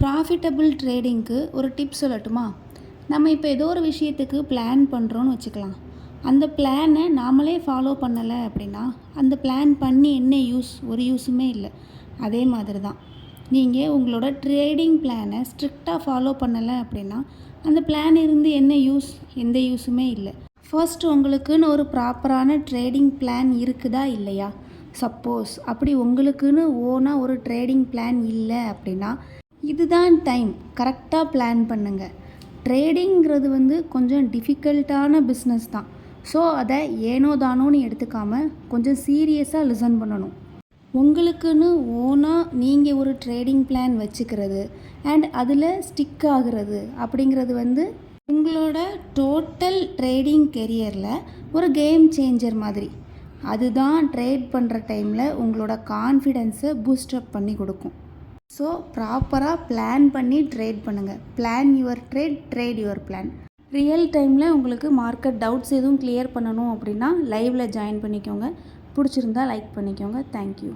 Profitable ட்ரேடிங்க்கு ஒரு tip சொல்லட்டுமா? நம்ம இப்போ ஏதோ ஒரு விஷயத்துக்கு பிளான் பண்ணுறோன்னு வச்சுக்கலாம். அந்த பிளானை நாமளே ஃபாலோ பண்ணலை அப்படின்னா அந்த பிளான் பண்ணி என்ன யூஸ்? ஒரு யூஸுமே இல்லை. அதே மாதிரி தான் நீங்கள் உங்களோட ட்ரேடிங் பிளானை ஸ்ட்ரிக்டாக ஃபாலோ பண்ணலை அப்படின்னா அந்த பிளான் இருந்து என்ன யூஸ்? எந்த யூஸுமே இல்லை. ஃபர்ஸ்ட் உங்களுக்குன்னு ஒரு ப்ராப்பரான ட்ரேடிங் பிளான் இருக்குதா இல்லையா? சப்போஸ் அப்படி உங்களுக்குன்னு ஓனாக ஒரு ட்ரேடிங் பிளான் இல்லை அப்படின்னா இதுதான் டைம், கரெக்டாக பிளான் பண்ணுங்கள். ட்ரேடிங்கிறது கொஞ்சம் டிஃபிகல்ட்டான பிஸ்னஸ் தான். ஸோ அதை ஏனோ தானோன்னு எடுத்துக்காமல் கொஞ்சம் சீரியஸாக லிசன் பண்ணணும். உங்களுக்குன்னு ஓனாக நீங்கள் ஒரு ட்ரேடிங் பிளான் வச்சுக்கிறது அண்ட் அதில் ஸ்டிக் ஆகிறது அப்படிங்கிறது உங்களோட டோட்டல் ட்ரேடிங் கெரியரில் ஒரு கேம் சேஞ்சர் மாதிரி. அதுதான் ட்ரேட் பண்ணுற டைமில் உங்களோட கான்ஃபிடென்ஸை பூஸ்டப் பண்ணி கொடுக்கும். ஸோ ப்ராப்பராக பிளான் பண்ணி ட்ரேட் பண்ணுங்கள். Plan your trade, trade your plan. Real டைமில் உங்களுக்கு மார்க்கெட் டவுட்ஸ் எதுவும் கிளியர் பண்ணணும் அப்படின்னா லைவில் ஜாயின் பண்ணிக்கோங்க. பிடிச்சிருந்தா லைக் பண்ணிக்கோங்க. தேங்க்யூ.